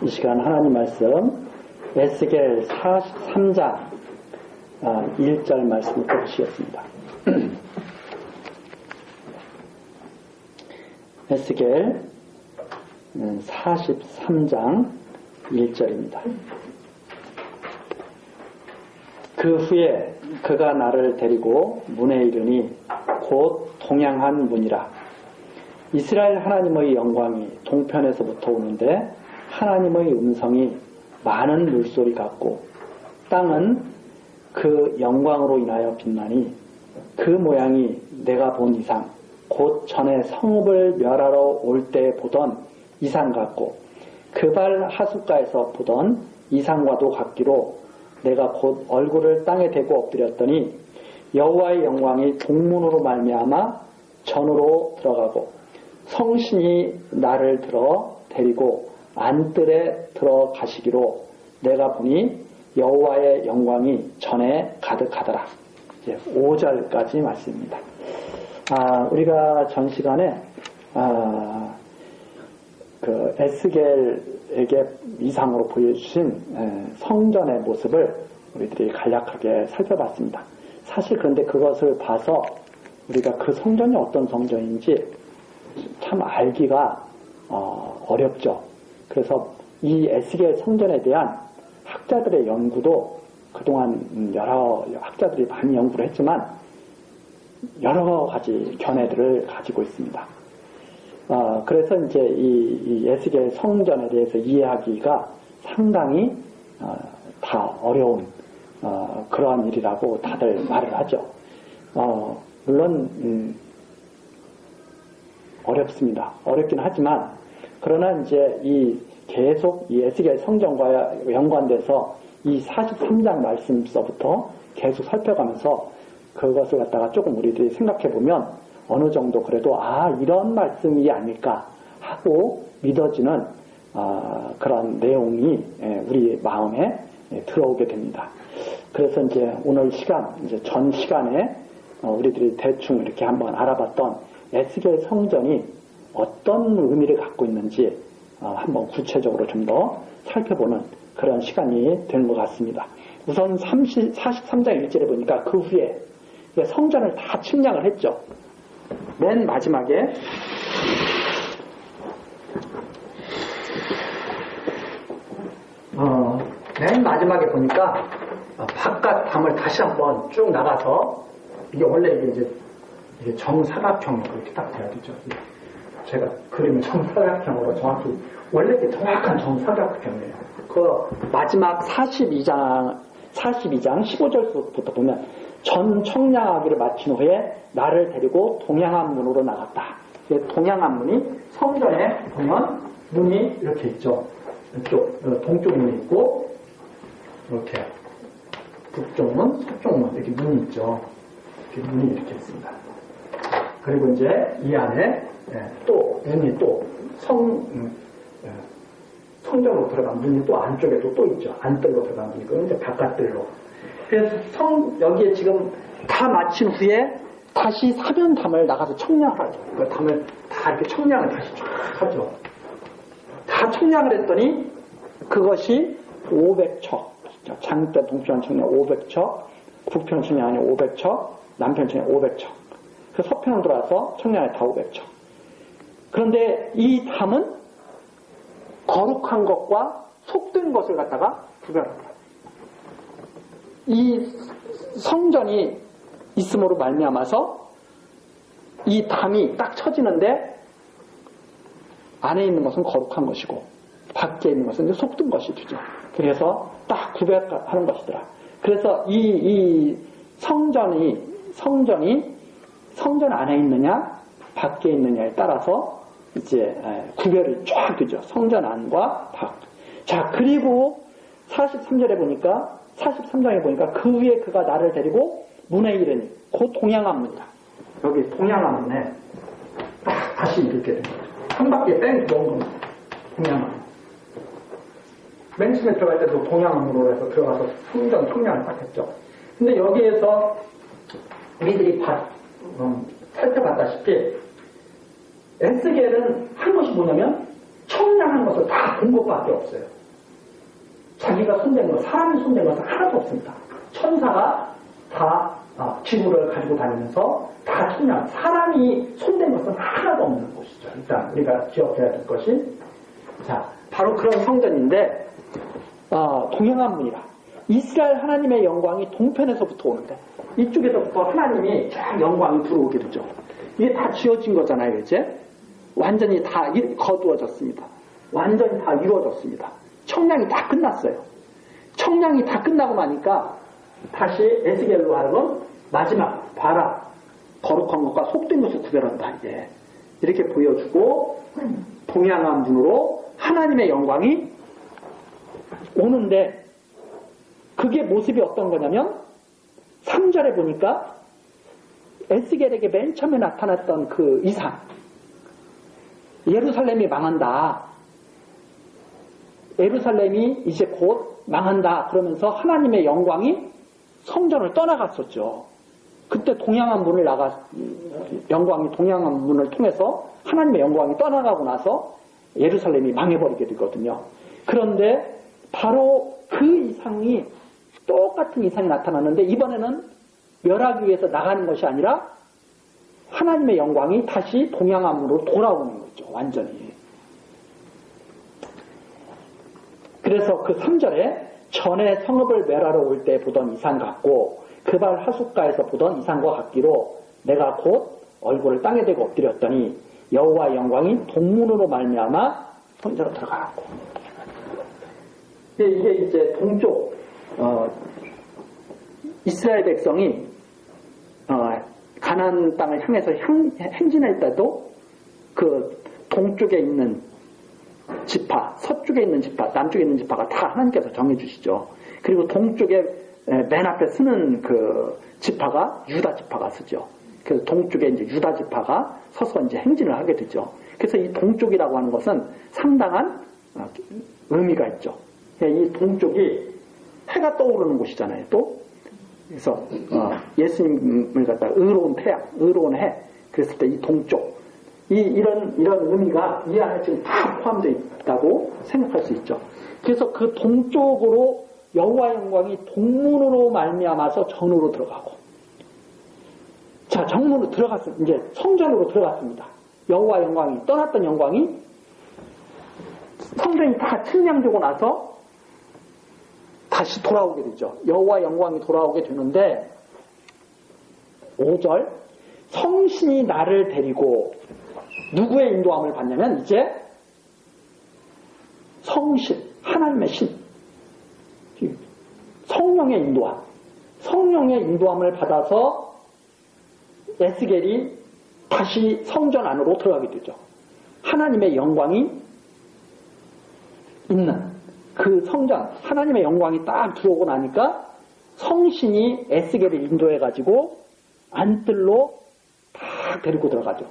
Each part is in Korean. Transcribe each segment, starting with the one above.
이 시간 하나님 말씀 에스겔 43장 1절 말씀을 보시겠습니다. 에스겔 43장 1절입니다. 그 후에 그가 나를 데리고 문에 이르니 곧 동양한 문이라. 이스라엘 하나님의 영광이 동편에서부터 오는데 하나님의 음성이 많은 물소리 같고 땅은 그 영광으로 인하여 빛나니 그 모양이 내가 본 이상 곧 전에 성읍을 멸하러 올 때 보던 이상 같고 그발 하숫가에서 보던 이상과도 같기로 내가 곧 얼굴을 땅에 대고 엎드렸더니 여호와의 영광이 동문으로 말미암아 전으로 들어가고 성신이 나를 들어 데리고 안뜰에 들어가시기로 내가 보니 여호와의 영광이 전에 가득하더라. 이제 5절까지 말씀입니다. 우리가 전 시간에 그 에스겔에게 이상으로 보여주신 성전의 모습을 우리들이 간략하게 살펴봤습니다. 사실 그런데 그것을 봐서 우리가 그 성전이 어떤 성전인지 참 알기가 어렵죠. 그래서 이 에스겔 성전에 대한 학자들의 연구도 그동안 여러 학자들이 많이 연구를 했지만 여러 가지 견해들을 가지고 있습니다. 그래서 이제 이 에스겔 성전에 대해서 이해하기가 상당히 다 어려운 그러한 일이라고 다들 말을 하죠. 물론 어렵습니다. 어렵긴 하지만 그러나 이제 계속 이 에스겔 성전과 연관돼서 이 43장 말씀서부터 계속 살펴가면서 그것을 갖다가 조금 우리들이 생각해 보면 어느 정도 그래도 이런 말씀이 아닐까 하고 믿어지는 그런 내용이 우리 마음에 들어오게 됩니다. 그래서 이제 오늘 시간, 이제 전 시간에 우리들이 대충 이렇게 한번 알아봤던 에스겔 성전이 어떤 의미를 갖고 있는지 한번 구체적으로 좀 더 살펴보는 그런 시간이 되는 것 같습니다. 우선 43장 1절에 보니까 그 후에 성전을 다 측량을 했죠. 맨 마지막에 보니까 바깥 담을 다시 한번 쭉 나가서 이게 원래 이게 정사각형으로 이렇게 딱 돼야 되죠. 제가 그림을 정사각형으로 정확히 원래 이게 정확한 정사각형이에요. 그 마지막 42장 15절부터 보면 전 청량하기를 마친 후에 나를 데리고 동양한 문으로 나갔다. 동양한 문이 성전에 보면 문이 이렇게 있죠. 이쪽 동쪽 문이 있고 이렇게 북쪽 문, 서쪽 문 이렇게 문이 있죠. 이렇게 문이 이렇게 있습니다. 그리고 이제 이 안에 또 문이 또 성전으로 들어간 문이 또 안쪽에도 또 있죠. 안뜰로 들어간 문이 그건 이제 바깥뜰로. 그래서 여기에 지금 다 마친 후에 다시 사변담을 나가서 청량을 하죠. 그 담을 다 이렇게 청량을 다시 쫙 하죠. 다 청량을 했더니 그것이 500척. 장편 동편 청량 500척, 북편 청량이 500척, 남편 청량 500척. 그 서편으로 들어와서 청량이 다 500척. 그런데 이 담은 거룩한 것과 속된 것을 갖다가 구별합니다. 이 성전이 있음으로 말미암아서 이 담이 딱 쳐지는데 안에 있는 것은 거룩한 것이고 밖에 있는 것은 속된 것이 되죠. 그래서 딱 구별하는 것이더라. 그래서 이 성전이 성전 안에 있느냐 밖에 있느냐에 따라서 이제 구별이 쫙 되죠. 성전 안과 밖. 자, 그리고 43장에 보니까 그 위에 그가 나를 데리고 문에 이르니 곧 동양한 문이다. 여기 동양한 문에 딱 다시 이렇게 된 거죠. 한 바퀴 뺑 도는 겁니다. 동양한 문. 맨 처음에 들어갈 때도 동양한 문으로 해서 들어가서 성전 청량을 딱 했죠. 근데 여기에서 우리들이 살펴봤다시피 에스겔은 한 것이 뭐냐면 청량 찬양한 것을 다 본 것밖에 없어요. 자기가 손댄 것, 사람이 손댄 것은 하나도 없습니다. 천사가 다 지구를 가지고 다니면서 다 찬양, 사람이 손댄 것은 하나도 없는 것이죠. 일단 우리가 기억해야 될 것이, 자, 바로 그런 성전인데, 동행한 문이라. 이스라엘 하나님의 영광이 동편에서부터 오는데, 이쪽에서부터 하나님이 쫙 영광이 들어오게 되죠. 이게 다 지어진 거잖아요, 이제. 완전히 다 거두어졌습니다. 완전히 다 이루어졌습니다. 청량이 다 끝났어요. 청량이 다 끝나고 나니까 다시 에스겔로 하여금 마지막 봐라, 거룩한 것과 속된 것을 구별한다, 이게 이렇게 보여주고 동양한 문으로 하나님의 영광이 오는데, 그게 모습이 어떤 거냐면 3절에 보니까 에스겔에게 맨 처음에 나타났던 그 이상, 예루살렘이 망한다, 예루살렘이 이제 곧 망한다 그러면서 하나님의 영광이 성전을 떠나갔었죠. 그때 동양한 문을 영광이 동양한 문을 통해서 하나님의 영광이 떠나가고 나서 예루살렘이 망해버리게 되거든요. 그런데 바로 그 이상이, 똑같은 이상이 나타났는데 이번에는 멸하기 위해서 나가는 것이 아니라 하나님의 영광이 다시 동양한 문으로 돌아오는 거죠. 완전히. 그래서 그 3절에 전에 성읍을 멸하러 올 때 보던 이상 같고 그발 하숫가에서 보던 이상과 같기로 내가 곧 얼굴을 땅에 대고 엎드렸더니 여호와의 영광이 동문으로 말미암아 성전으로 들어가고. 이게 이제 동쪽 이스라엘 백성이 가나안 땅을 향해서 행진할 때도 그 동쪽에 있는 지파, 서쪽에 있는 지파, 남쪽에 있는 지파가 다 하나님께서 정해주시죠. 그리고 동쪽에 맨 앞에 쓰는 그 지파가 유다 지파가 쓰죠. 그래서 동쪽에 이제 유다 지파가 서서 이제 행진을 하게 되죠. 그래서 이 동쪽이라고 하는 것은 상당한 의미가 있죠. 이 동쪽이 해가 떠오르는 곳이잖아요. 또 그래서 예수님을 갖다 의로운 태양, 의로운 해, 그랬을 때 이 동쪽, 이런 의미가 이 안에 지금 다 포함되어 있다고 생각할 수 있죠. 그래서 그 동쪽으로 여호와 영광이 동문으로 말미암아서 전으로 들어가고, 자, 정문으로 들어갔습니다. 이제 성전으로 들어갔습니다. 여호와 영광이, 떠났던 영광이 성전이 다 측량되고 나서 다시 돌아오게 되죠. 여호와 영광이 돌아오게 되는데 5절, 성신이 나를 데리고, 누구의 인도함을 받냐면 이제 성신, 하나님의 신, 성령의 인도함, 성령의 인도함을 받아서 에스겔이 다시 성전 안으로 들어가게 되죠. 하나님의 영광이 있는 그 성전, 하나님의 영광이 딱 들어오고 나니까 성신이 에스겔을 인도해가지고 안뜰로 딱 데리고 들어가죠.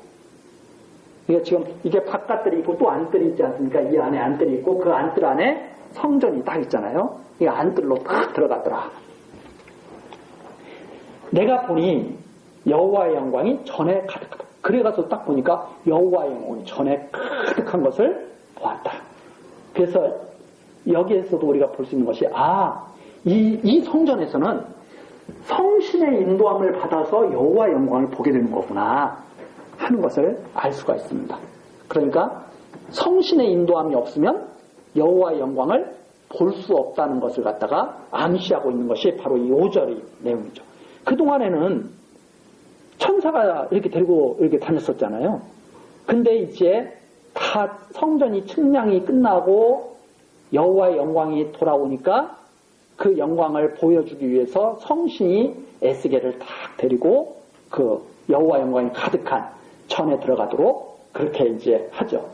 이게 지금 이게 바깥들이 있고 또 안뜰이 있지 않습니까? 이 안에 안뜰이 있고 그 안뜰 안에 성전이 딱 있잖아요. 이 안뜰로 딱 들어가더라. 내가 보니 여호와의 영광이 전에 가득하다. 그래가서 딱 보니까 여호와의 영광이 전에 가득한 것을 보았다. 그래서 여기에서도 우리가 볼 수 있는 것이, 이 성전에서는 성신의 인도함을 받아서 여호와의 영광을 보게 되는 거구나 하는 것을 알 수가 있습니다. 그러니까 성신의 인도함이 없으면 여호와의 영광을 볼 수 없다는 것을 갖다가 암시하고 있는 것이 바로 이 5절의 내용이죠. 그동안에는 천사가 이렇게 데리고 이렇게 다녔었잖아요. 근데 이제 다 성전이 측량이 끝나고 여호와의 영광이 돌아오니까 그 영광을 보여주기 위해서 성신이 에스겔을 딱 데리고 그 여호와 영광이 가득한 전에 들어가도록 그렇게 이제 하죠.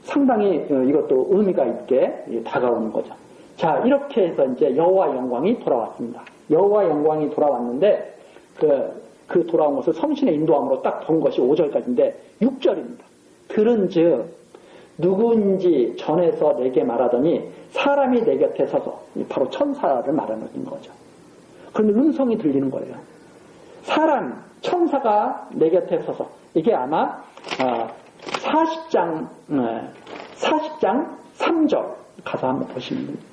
상당히 이것도 의미가 있게 다가오는 거죠. 자, 이렇게 해서 이제 여호와 영광이 돌아왔습니다. 여호와 영광이 돌아왔는데 그 돌아온 것을 성신의 인도함으로 딱 본 것이 5절까지인데 6절입니다. 들은즉 누구인지 전해서 내게 말하더니 사람이 내 곁에 서서, 바로 천사를 말하는 거죠. 그러면 음성이 들리는 거예요. 사람, 천사가 내 곁에 서서, 이게 아마 40장 3절 가서 한번 보시면 됩니다.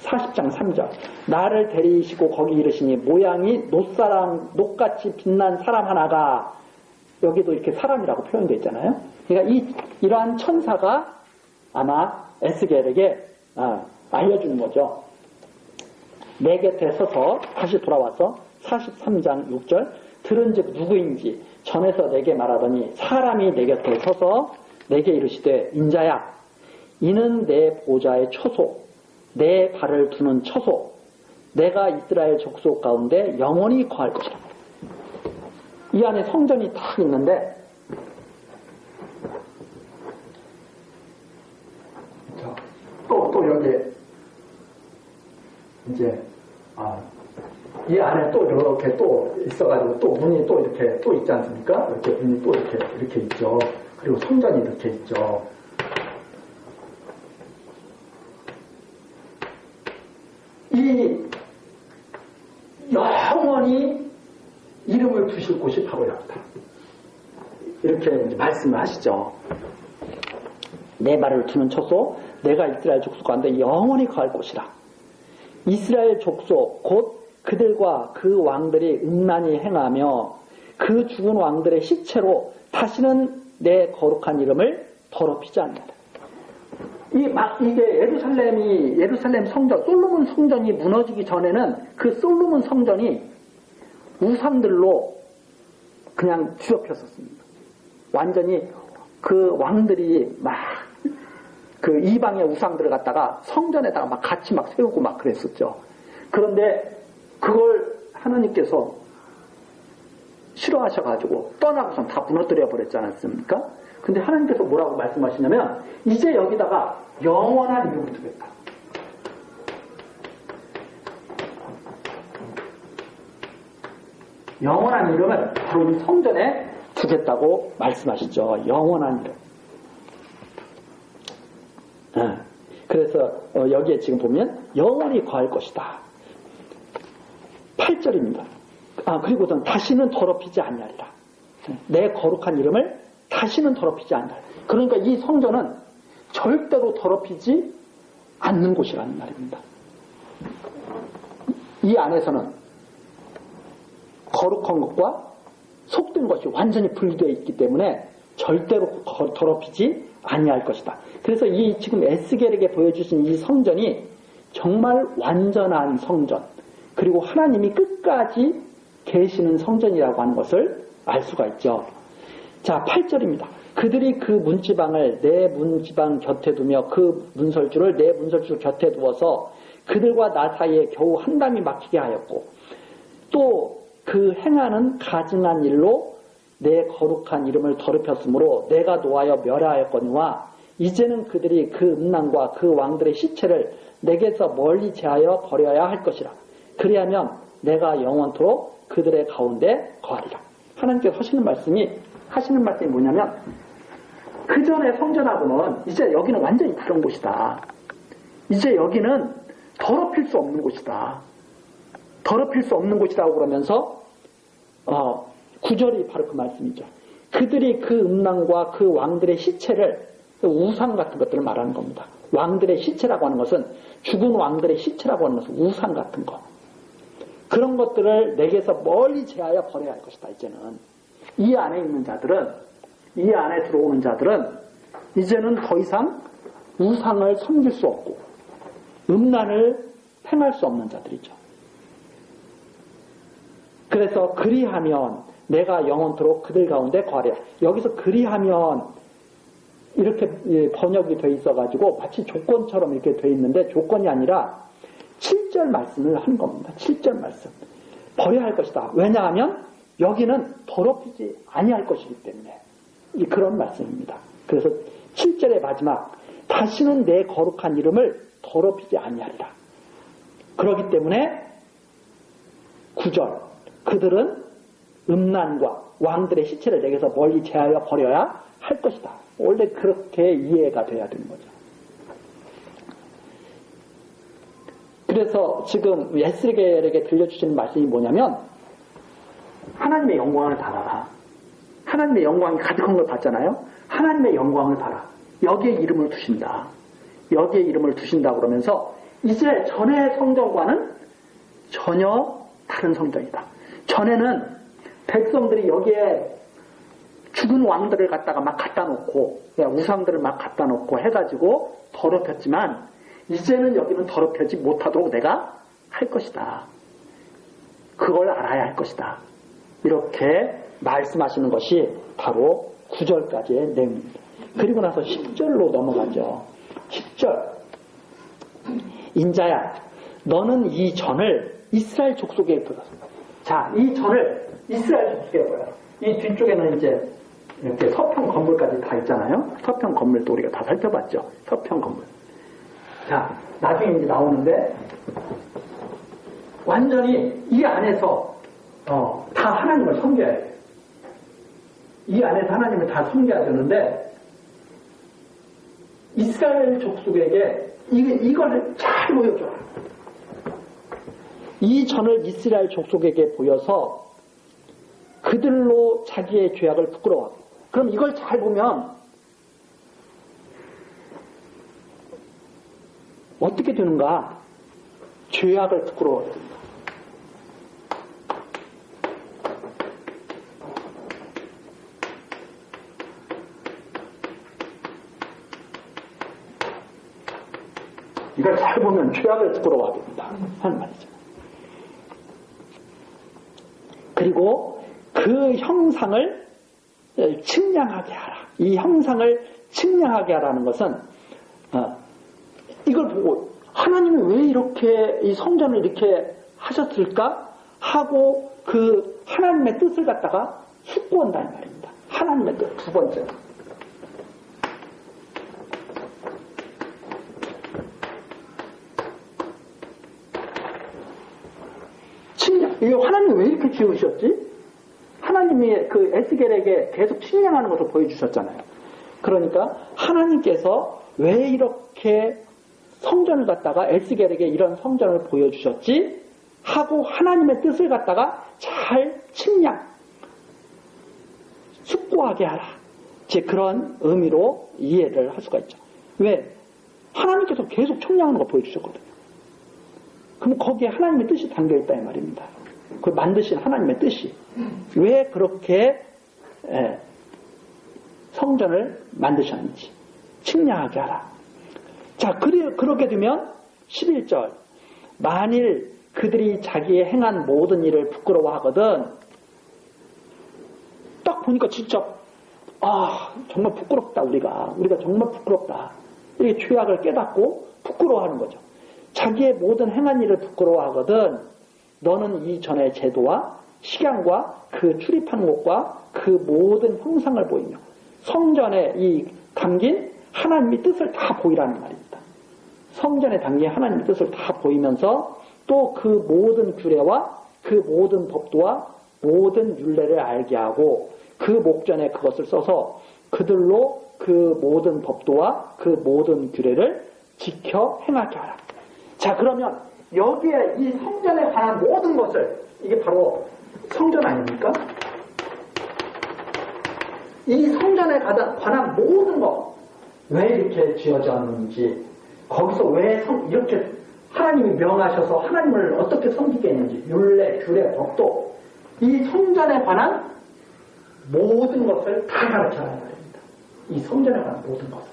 40장 3절. 나를 데리시고 거기 이르시니 모양이 녹같이 빛난 사람 하나가, 여기도 이렇게 사람이라고 표현되어 있잖아요. 그러니까 이러한 천사가 아마 에스겔에게 알려주는 거죠. 내 곁에 서서, 다시 돌아와서 43장 6절, 들은즉 누구인지 전에서 내게 말하더니 사람이 내 곁에 서서 내게 이르시되 인자야, 이는 내 보좌의 처소, 내 발을 두는 처소, 내가 이스라엘 족속 가운데 영원히 거할 것이다. 이 안에 성전이 딱 있는데, 또 여기에 이제 이 안에 또 이렇게 또 있어가지고 또 문이 또 이렇게 또 있지 않습니까? 이렇게 문이 또 이렇게 있죠. 그리고 성전이 이렇게 있죠. 이 영원히 이름을 두실 곳이 바로 여기다. 이렇게 말씀을 하시죠. 내 발을 두는 처소, 내가 이스라엘 족속 가운데 영원히 거할 곳이라. 이스라엘 족속 곧 그들과 그 왕들이 음란히 행하며 그 죽은 왕들의 시체로 다시는 내 거룩한 이름을 더럽히지 않는다. 이게 예루살렘 성전, 솔로몬 성전이 무너지기 전에는 그 솔로몬 성전이 우상들로 그냥 뒤덮였었습니다. 완전히 그 왕들이 막 그 이방의 우상들을 갖다가 성전에다가 막 같이 막 세우고 막 그랬었죠. 그런데 그걸 하나님께서 싫어하셔가지고 떠나고선 다 무너뜨려 버렸지 않았습니까? 근데 하나님께서 뭐라고 말씀하시냐면 이제 여기다가 영원한 이름을 두겠다. 영원한 이름을 바로 이 성전에 두겠다고 말씀하시죠. 영원한 이름. 그래서 여기에 지금 보면 영원히 거할 것이다. 8절입니다. 그리고선 다시는 더럽히지 아니하리라. 내 거룩한 이름을 다시는 더럽히지 않는다. 그러니까 이 성전은 절대로 더럽히지 않는 곳이라는 말입니다. 이 안에서는 거룩한 것과 속된 것이 완전히 분리되어 있기 때문에 절대로 더럽히지 아니할 것이다. 그래서 이 지금 에스겔에게 보여주신 이 성전이 정말 완전한 성전, 그리고 하나님이 끝까지 계시는 성전이라고 하는 것을 알 수가 있죠. 자, 8절입니다. 그들이 그 문지방을 내 문지방 곁에 두며 그 문설주를 내 문설주 곁에 두어서 그들과 나 사이에 겨우 한 담이 막히게 하였고, 또 그 행하는 가증한 일로 내 거룩한 이름을 더럽혔으므로 내가 노하여 멸하였거니와 이제는 그들이 그 음란과 그 왕들의 시체를 내게서 멀리 제하여 버려야 할 것이라. 그리하면 내가 영원토록 그들의 가운데 거하리라. 하나님께서 하시는 말씀이 뭐냐면, 그 전에 성전하고는 이제 여기는 완전히 다른 곳이다. 이제 여기는 더럽힐 수 없는 곳이다. 더럽힐 수 없는 곳이라고 그러면서 9절이 바로 그 말씀이죠. 그들이 그 음란과 그 왕들의 시체를, 우상 같은 것들을 말하는 겁니다. 왕들의 시체라고 하는 것은, 죽은 왕들의 시체라고 하는 것은 우상 같은 것, 그런 것들을 내게서 멀리 제하여 버려야 할 것이다. 이제는 이 안에 있는 자들은, 이 안에 들어오는 자들은 이제는 더 이상 우상을 섬길 수 없고 음란을 행할 수 없는 자들이죠. 그래서 그리하면 내가 영원토록 그들 가운데 거하리라. 여기서 그리하면 이렇게 번역이 돼 있어가지고 마치 조건처럼 이렇게 돼 있는데 조건이 아니라 7절 말씀을 하는 겁니다. 7절 말씀. 버려야 할 것이다. 왜냐하면 여기는 더럽히지 아니할 것이기 때문에 그런 말씀입니다. 그래서 7절의 마지막, 다시는 내 거룩한 이름을 더럽히지 아니하리라. 그렇기 때문에 9절, 그들은 음란과 왕들의 시체를 내게서 멀리 제하여 버려야 할 것이다. 원래 그렇게 이해가 돼야 되는 거죠. 그래서 지금 에스겔에게 들려주시는 말씀이 뭐냐면, 하나님의 영광을 달아라. 하나님의 영광이 가득한 걸 봤잖아요. 하나님의 영광을 봐라. 여기에 이름을 두신다. 여기에 이름을 두신다 그러면서 이제 전의 성전과는 전혀 다른 성전이다. 전에는 백성들이 여기에 죽은 왕들을 갖다가 막 갖다 놓고 우상들을 막 갖다 놓고 해가지고 더럽혔지만 이제는 여기는 더럽혀지 못하도록 내가 할 것이다. 그걸 알아야 할 것이다. 이렇게 말씀하시는 것이 바로 9절까지의 내용입니다. 그리고 나서 10절로 넘어가죠. 10절. 인자야, 너는 이 전을 이스라엘 족속에 보여라. 자, 이 전을 이스라엘 족속에 보여라. 이 뒤쪽에는 이제 이렇게 서평 건물까지 다 있잖아요. 서평 건물도 우리가 다 살펴봤죠. 서평 건물. 자, 나중에 이제 나오는데 완전히 이 안에서 다 하나님을 섬겨야 돼요. 이 안에서 하나님을 다 섬겨야 되는데 이스라엘 족속에게 이걸 잘 보여줘라. 이 전을 이스라엘 족속에게 보여서 그들로 자기의 죄악을 부끄러워하고. 그럼 이걸 잘 보면 어떻게 되는가? 죄악을 부끄러워해야 됩니다. 이걸 잘 보면 죄악을 부끄러워하게 된다 하는 말이죠. 그리고 그 형상을 측량하게 하라. 이 형상을 측량하게 하라는 것은 이걸 보고 하나님이 왜 이렇게 이 성전을 이렇게 하셨을까 하고 그 하나님의 뜻을 갖다가 숙고한다는 말입니다. 하나님의 뜻 두 번째. 하나님이 왜 이렇게 지으셨지? 하나님이 그 에스겔에게 계속 측량하는 것을 보여주셨잖아요. 그러니까 하나님께서 왜 이렇게 성전을 갖다가 에스겔에게 이런 성전을 보여주셨지? 하고 하나님의 뜻을 갖다가 잘 측량, 숙고하게 하라. 제 그런 의미로 이해를 할 수가 있죠. 왜? 하나님께서 계속 측량하는 거 보여주셨거든요. 그럼 거기에 하나님의 뜻이 담겨있다 이 말입니다. 그걸 만드신 하나님의 뜻이 왜 그렇게 성전을 만드셨는지 측량하게 하라. 자, 그렇게 되면 11절 만일 그들이 자기의 행한 모든 일을 부끄러워하거든 딱 보니까 진짜 정말 부끄럽다. 우리가 정말 부끄럽다. 이렇게 죄악을 깨닫고 부끄러워하는 거죠. 자기의 모든 행한 일을 부끄러워하거든 너는 이 전의 제도와 식양과 그 출입하는 곳과 그 모든 형상을 보이며 성전에 이 담긴 하나님의 뜻을 다 보이라는 말입니다. 성전에 담긴 하나님의 뜻을 다 보이면서 또 그 모든 규례와 그 모든 법도와 모든 율례를 알게 하고 그 목전에 그것을 써서 그들로 그 모든 법도와 그 모든 규례를 지켜 행하게 하라. 자, 그러면 여기에 이 성전에 관한 모든 것을 이게 바로 성전 아닙니까? 이 성전에 관한 모든 것 왜 이렇게 지어졌는지 거기서 왜 이렇게 하나님이 명하셔서 하나님을 어떻게 섬기게 했는지 율례, 규례, 법도 이 성전에 관한 모든 것을 다 가르쳐야 합니다. 이 성전에 관한 모든 것을.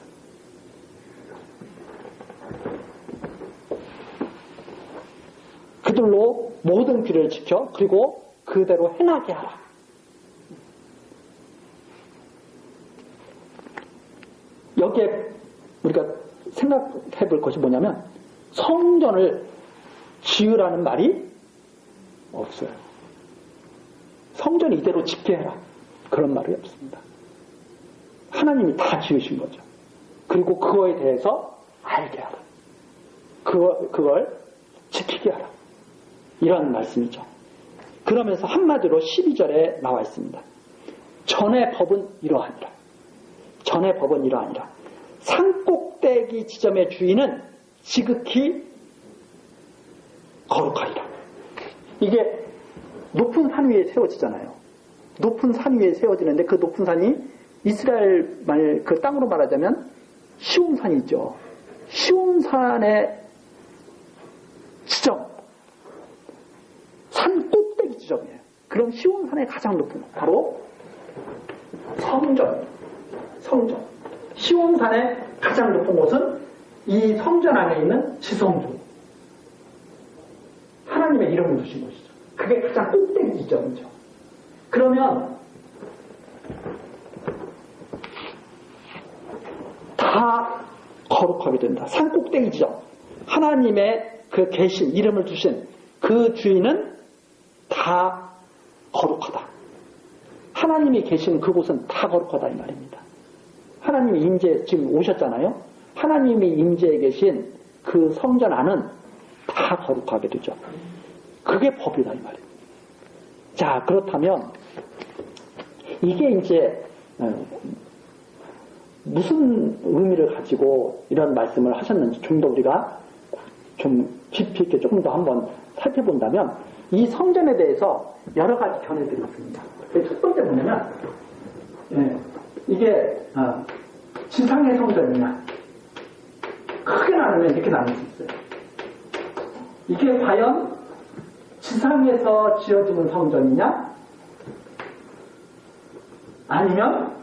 그들로 모든 규례를 지켜 그리고 그대로 행하게 하라. 여기에 우리가 생각해 볼 것이 뭐냐면 성전을 지으라는 말이 없어요. 성전 이대로 짓게 해라. 그런 말이 없습니다. 하나님이 다 지으신 거죠. 그리고 그거에 대해서 알게 하라. 그걸 지키게 하라. 이런 말씀이죠. 그러면서 한마디로 12절에 나와 있습니다. 전의 법은 이러하니라. 전의 법은 이러하니라. 산꼭대기 지점의 주인은 지극히 거룩하리라. 이게 높은 산 위에 세워지잖아요. 높은 산 위에 세워지는데 그 높은 산이 이스라엘 그 땅으로 말하자면 시온산이 있죠. 시온산의 지점, 산 꼭대기 지점이에요. 그럼 시온산의 가장 높은 곳, 바로 성전. 시온산의 가장 높은 곳은 이 성전 안에 있는 지성소. 하나님의 이름을 두신 곳이죠. 그게 가장 꼭대기 지점이죠. 그러면 다 거룩하게 된다. 산 꼭대기 지점. 하나님의 그 계신 이름을 두신 그 주인은 다 거룩하다. 하나님이 계시는 그곳은 다 거룩하다 이 말입니다. 하나님이 임재 지금 오셨잖아요. 하나님이 임재해 계신 그 성전 안은 다 거룩하게 되죠. 그게 법이다 이 말입니다. 자, 그렇다면 이게 이제 무슨 의미를 가지고 이런 말씀을 하셨는지 좀 더 우리가 좀 깊이 있게 조금 더 한번 살펴본다면 이 성전에 대해서 여러 가지 견해들이 있습니다. 첫 번째 뭐냐면 이게 지상의 성전이냐, 크게 나누면 이렇게 나눌 수 있어요. 이게 과연 지상에서 지어지는 성전이냐, 아니면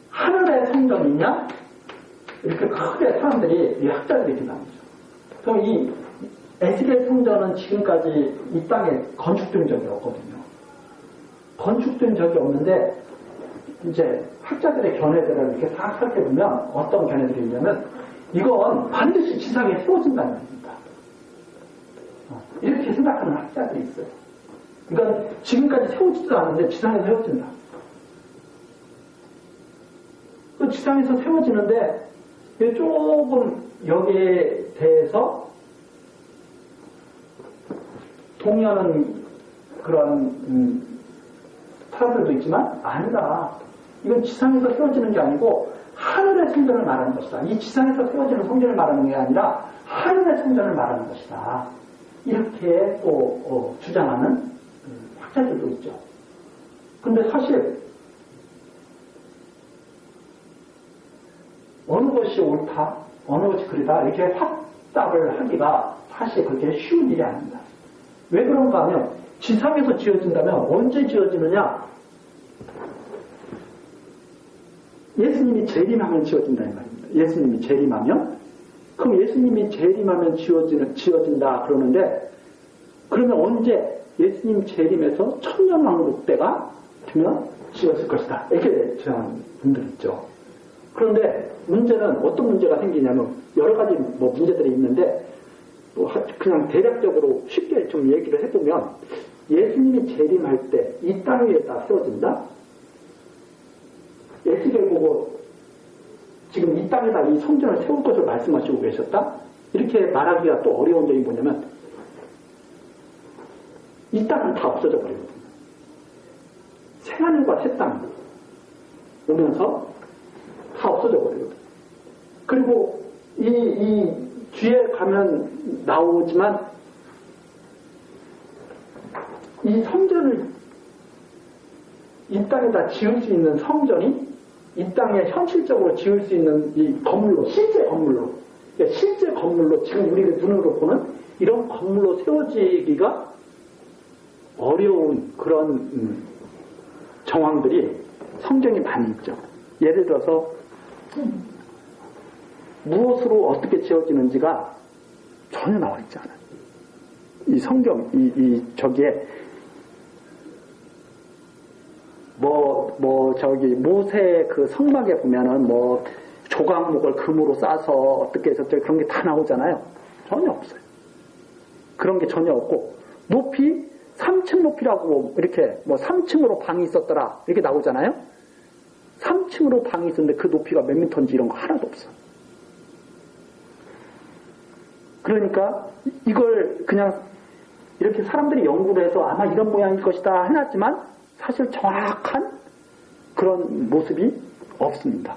하늘의 성전이냐, 이렇게 크게 사람들이, 이 학자들이 이렇게 나누죠. 그럼 이 에스겔 성전은 지금까지 이 땅에 건축된 적이 없거든요. 건축된 적이 없는데, 이제 학자들의 견해들을 이렇게 싹 살펴보면 어떤 견해들이 있냐면, 이건 반드시 지상에 세워진다는 겁니다. 이렇게 생각하는 학자들이 있어요. 그러니까 지금까지 세워지지도 않는데 지상에서 세워진다. 그 지상에서 세워지는데 조금 여기에 대해서 동의하는 그런 사람들도 있지만 아니다. 이건 지상에서 세워지는 게 아니고 하늘의 성전을 말하는 것이다. 이 지상에서 세워지는 성전을 말하는 게 아니라 하늘의 성전을 말하는 것이다. 이렇게 또 주장하는 학자들도 있죠. 근데 사실 어느 것이 옳다, 어느 것이 그르다 이렇게 확답을 하기가 사실 그렇게 쉬운 일이 아닙니다. 왜 그런가 하면 지상에서 지어진다면 언제 지어지느냐? 예수님이 재림하면 지어진다는 말입니다. 예수님이 재림하면? 그럼 예수님이 재림하면 지어진다 그러는데, 그러면 언제 예수님 재림에서 천년왕국 때가 되면 지었을 것이다. 이렇게 주장하는 분들이 있죠. 그런데 문제는 어떤 문제가 생기냐면 여러 가지 문제들이 있는데, 그냥 대략적으로 쉽게 좀 얘기를 해보면, 예수님이 재림할 때 이 땅 위에다 세워진다? 에스겔 보고 지금 이 땅에다 이 성전을 세울 것을 말씀하시고 계셨다? 이렇게 말하기가 또 어려운 점이 뭐냐면, 이 땅은 다 없어져 버리거든요. 새하늘과 새 땅 오면서 다 없어져 버리거든요. 그리고 이 뒤에 가면 나오지만 이 성전을 이 땅에다 지을 수 있는 성전이 이 땅에 현실적으로 지을 수 있는 이 건물로, 실제 건물로 지금 우리가 눈으로 보는 이런 건물로 세워지기가 어려운 그런 정황들이 성경에 많이 있죠. 예를 들어서 무엇으로 어떻게 지어지는지가 전혀 나와 있지 않아요. 이 성경, 저기에 모세 그 성막에 보면은 조각목을 금으로 싸서 어떻게 해서 그런 게 다 나오잖아요. 전혀 없어요. 그런 게 전혀 없고, 높이 3층 높이라고 이렇게 3층으로 방이 있었더라 이렇게 나오잖아요. 3층으로 방이 있었는데 그 높이가 몇 미터인지 이런 거 하나도 없어. 그러니까 이걸 그냥 이렇게 사람들이 연구를 해서 아마 이런 모양일 것이다 해놨지만 사실 정확한 그런 모습이 없습니다.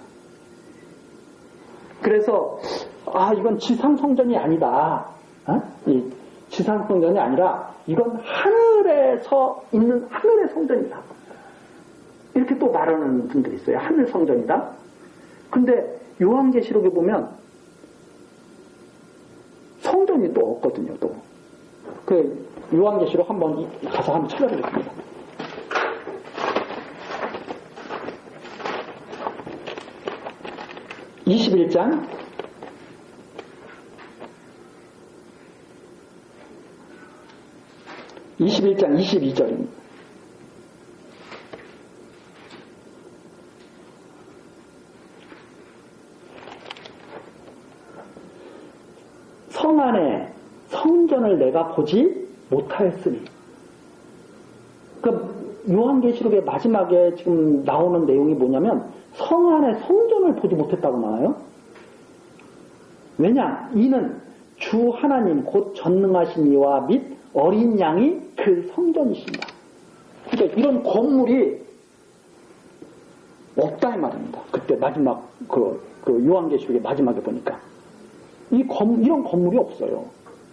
그래서 이건 지상 성전이 아니다. 이 지상 성전이 아니라 이건 하늘에서 있는 하늘의 성전이다. 이렇게 또 말하는 분들이 있어요. 하늘 성전이다. 근데 요한계시록에 보면 성전이 또 없거든요. 또 그 요한계시록 한번 가서 한번 찾아보겠습니다. (21장) 21장 22절입니다. 성 안에 성전을 내가 보지 못하였으니. 그 요한계시록의 마지막에 지금 나오는 내용이 뭐냐면 성 안에 성전을 보지 못했다고 나와요. 왜냐? 이는 주 하나님 곧 전능하신 이와 및 어린 양이 그 성전이십니다. 그러니까 이런 건물이 없다 이 말입니다. 그때 마지막 그 요한계시록의 마지막에 보니까 이런 건물이 없어요.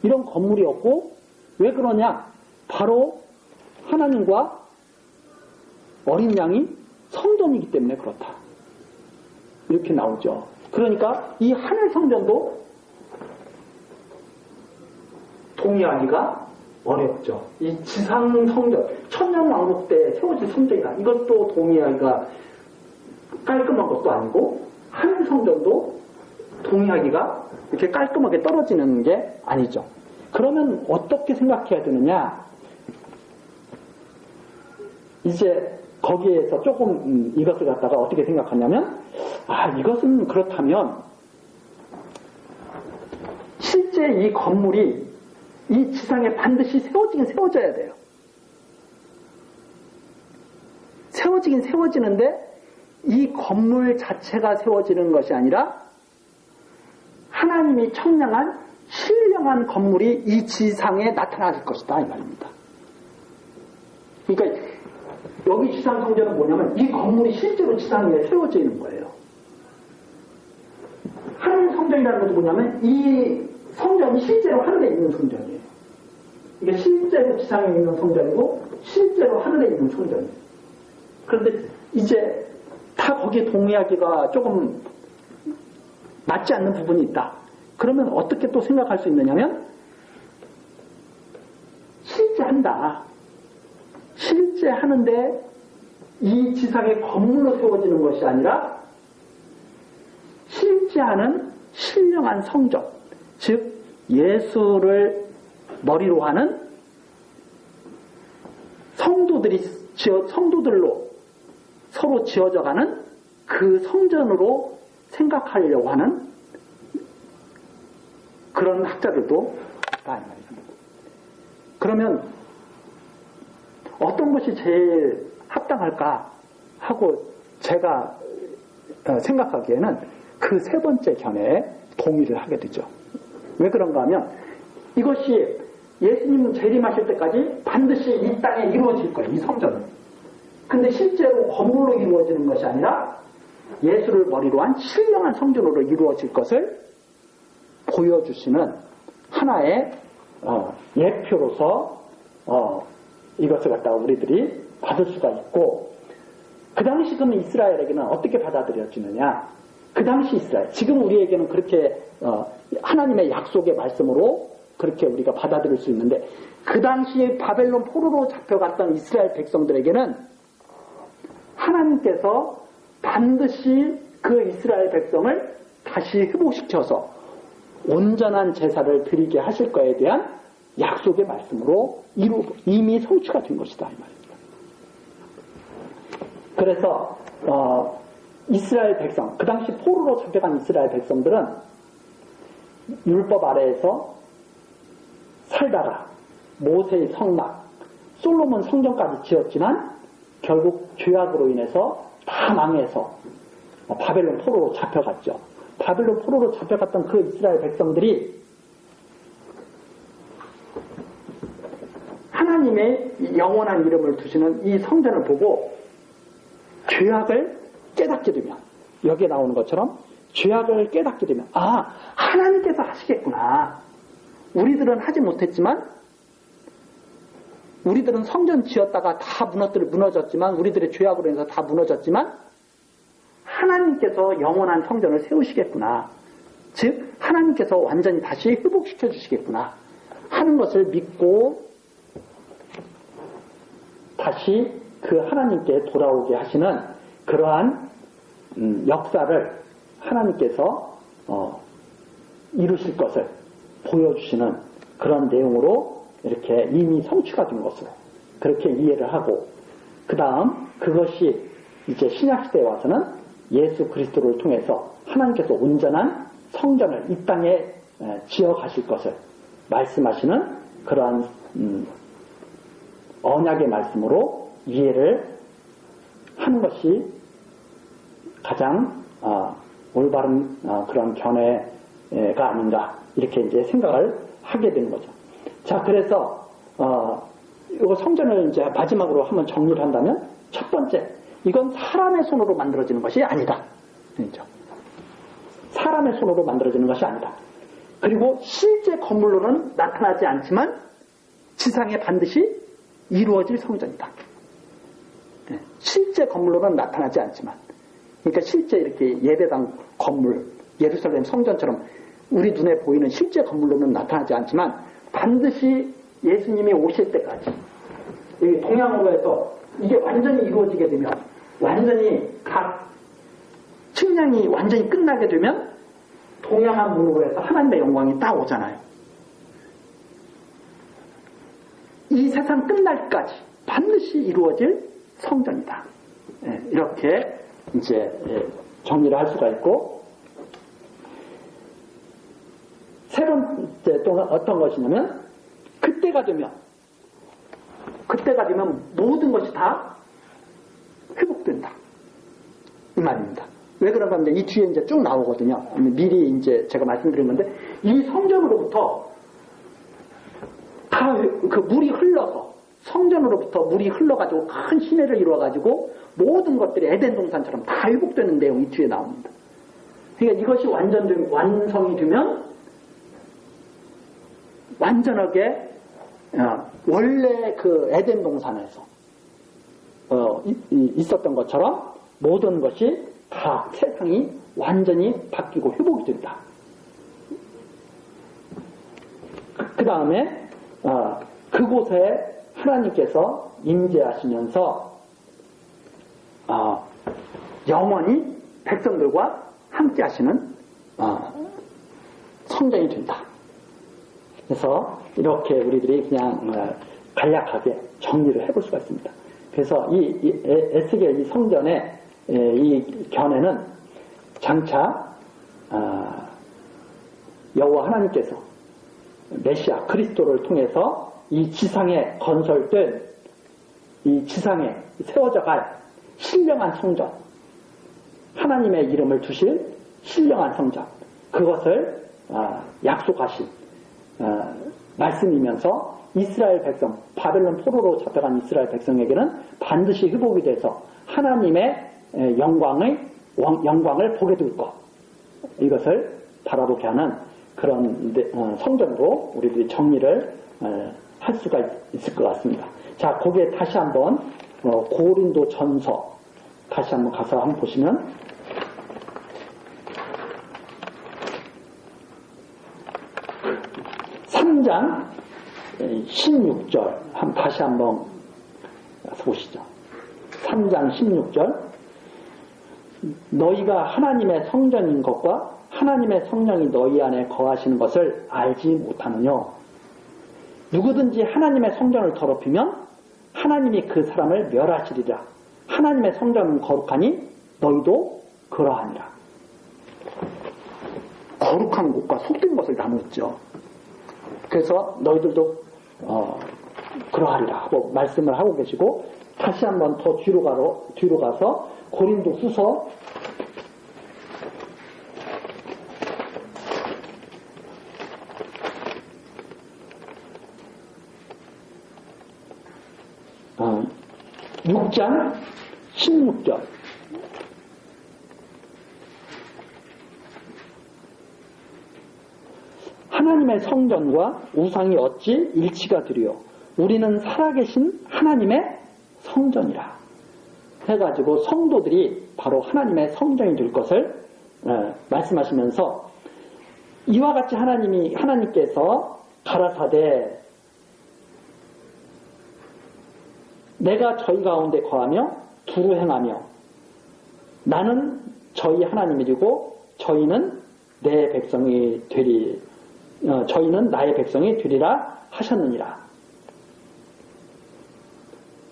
이런 건물이 없고 왜 그러냐? 바로 하나님과 어린 양이 성전이기 때문에 그렇다. 이렇게 나오죠. 그러니까 이 하늘 성전도 동의하기가 어렵죠. 이 지상 성전, 천년왕국 때 세워진 성전이다. 이것도 동의하기가 깔끔한 것도 아니고 하늘 성전도 동의하기가 이렇게 깔끔하게 떨어지는 게 아니죠. 그러면 어떻게 생각해야 되느냐? 이제 거기에서 조금 이것을 갖다가 어떻게 생각하냐면 이것은 그렇다면 실제 이 건물이 이 지상에 반드시 세워지긴 세워져야 돼요. 세워지긴 세워지는데 이 건물 자체가 세워지는 것이 아니라 하나님이 청량한 신령한 건물이 이 지상에 나타날 것이다 이 말입니다. 그러니까 여기 지상 성전은 뭐냐면 이 건물이 실제로 지상 위에 세워져 있는 거예요. 하늘 성전이라는 것도 뭐냐면 이 성전이 실제로 하늘에 있는 성전이에요. 이게 실제로 지상에 있는 성전이고 실제로 하늘에 있는 성전이에요. 그런데 이제 다 거기에 동의하기가 조금 맞지 않는 부분이 있다. 그러면 어떻게 또 생각할 수 있느냐면 실제 한다. 실제 하는데 이 지상에 건물로 세워지는 것이 아니라 실제 하는 신령한 성전, 즉 예수를 머리로 하는 성도들로 서로 지어져가는 그 성전으로 생각하려고 하는 그런 학자들도 있다 이 말입니다. 그러면 어떤 것이 제일 합당할까 하고 제가 생각하기에는 그 세 번째 견해에 동의를 하게 되죠. 왜 그런가 하면 이것이 예수님 재림하실 때까지 반드시 이 땅에 이루어질 거예요. 이 성전은. 근데 실제로 건물로 이루어지는 것이 아니라 예수를 머리로 한 신령한 성전으로 이루어질 것을 보여주시는 하나의 예표로서 이것을 갖다가 우리들이 받을 수가 있고, 그 당시 그러면 이스라엘에게는 어떻게 받아들여지느냐? 그 당시 이스라엘, 지금 우리에게는 그렇게 하나님의 약속의 말씀으로 그렇게 우리가 받아들일 수 있는데, 그 당시에 바벨론 포로로 잡혀갔던 이스라엘 백성들에게는 하나님께서 반드시 그 이스라엘 백성을 다시 회복시켜서 온전한 제사를 드리게 하실 거에 대한 약속의 말씀으로 이미 성취가 된 것이다 이 말입니다. 그래서 이스라엘 백성, 그 당시 포로로 잡혀간 이스라엘 백성들은 율법 아래에서 살다가 모세의 성막, 솔로몬 성전까지 지었지만 결국 죄악으로 인해서 다 망해서 바벨론 포로로 잡혀갔죠. 바벨론 포로로 잡혀갔던 그 이스라엘 백성들이 하나님의 영원한 이름을 두시는 이 성전을 보고 죄악을 깨닫게 되면, 여기에 나오는 것처럼 죄악을 깨닫게 되면 하나님께서 하시겠구나. 우리들은 하지 못했지만 우리들은 성전 지었다가 다 무너졌지만, 우리들의 죄악으로 인해서 다 무너졌지만, 하나님께서 영원한 성전을 세우시겠구나. 즉, 하나님께서 완전히 다시 회복시켜 주시겠구나 하는 것을 믿고 다시 그 하나님께 돌아오게 하시는 그러한 역사를 하나님께서 이루실 것을 보여주시는 그런 내용으로 이렇게 이미 성취가 된 것으로 그렇게 이해를 하고, 그 다음 그것이 이제 신약시대에 와서는 예수 그리스도를 통해서 하나님께서 온전한 성전을 이 땅에 지어 가실 것을 말씀하시는 그러한 언약의 말씀으로 이해를 하는 것이 가장 올바른 그런 견해가 아닌가, 이렇게 이제 생각을 하게 되는 거죠. 자, 그래서 이거 성전을 이제 마지막으로 한번 정리를 한다면, 첫 번째, 이건 사람의 손으로 만들어지는 것이 아니다. 그렇죠? 사람의 손으로 만들어지는 것이 아니다. 그리고 실제 건물로는 나타나지 않지만 지상에 반드시 이루어질 성전이다. 실제 건물로는 나타나지 않지만, 그러니까 실제 이렇게 예배당 건물, 예루살렘 성전처럼 우리 눈에 보이는 실제 건물로는 나타나지 않지만 반드시 예수님이 오실 때까지 여기 동양으로에서 이게 완전히 이루어지게 되면, 완전히 각 측량이 완전히 끝나게 되면 동양한 문으로 해서 하나님의 영광이 딱 오잖아요. 이 세상 끝날까지 반드시 이루어질 성전이다. 이렇게 이제 정리를 할 수가 있고, 세 번째 또 어떤 것이냐면, 그때가 되면 모든 것이 다 회복된다, 이 말입니다. 왜 그런가 하면 이 뒤에 이제 쭉 나오거든요. 미리 이제 제가 말씀드린 건데, 이 성전으로부터 다 그 물이 흘러서, 성전으로부터 물이 흘러가지고 큰 시내를 이루어가지고 모든 것들이 에덴 동산처럼 다 회복되는 내용이 뒤에 나옵니다. 그러니까 이것이 완성이 되면 완전하게 원래 그 에덴 동산에서 있었던 것처럼 모든 것이 다 세상이 완전히 바뀌고 회복이 된다. 그 다음에 그곳에 하나님께서 임재하시면서 영원히 백성들과 함께 하시는 성전이 된다. 그래서 이렇게 우리들이 그냥 간략하게 정리를 해볼 수가 있습니다. 그래서 이 에스겔 이 성전의 이 견해는 장차 여호와 하나님께서 메시아 그리스도를 통해서 이 지상에 건설된, 이 지상에 세워져 갈 신령한 성전, 하나님의 이름을 두실 신령한 성전, 그것을 약속하신 말씀이면서 이스라엘 백성, 바벨론 포로로 잡혀간 이스라엘 백성에게는 반드시 회복이 돼서 하나님의 영광을 보게 될 것, 이것을 바라보게 하는 그런 성전으로 우리들이 정리를 할 수가 있을 것 같습니다. 자, 거기에 다시 한번 고린도 전서 다시 한번 가서 한번 보시면, (3장) 16절 다시 한번 보시죠. 3장 16절, 너희가 하나님의 성전인 것과 하나님의 성령이 너희 안에 거하시는 것을 알지 못하느냐. 누구든지 하나님의 성전을 더럽히면 하나님이 그 사람을 멸하시리라. 하나님의 성전은 거룩하니 너희도 그러하니라. 거룩한 곳과 속된 것을 나누었죠. 그래서 너희들도 그러하리라 하고 말씀을 하고 계시고, 다시 한번 더 뒤로 가서 고린도 후서 6장 16절. 하나님의 성전과 우상이 어찌 일치가 되리요. 우리는 살아계신 하나님의 성전이라 해가지고 성도들이 바로 하나님의 성전이 될 것을 말씀하시면서 이와 같이 하나님께서 가라사대 내가 저희 가운데 거하며 두루 행하며 나는 저희 하나님이고 저희는 내 백성이 되리 저희는 나의 백성이 되리라 하셨느니라.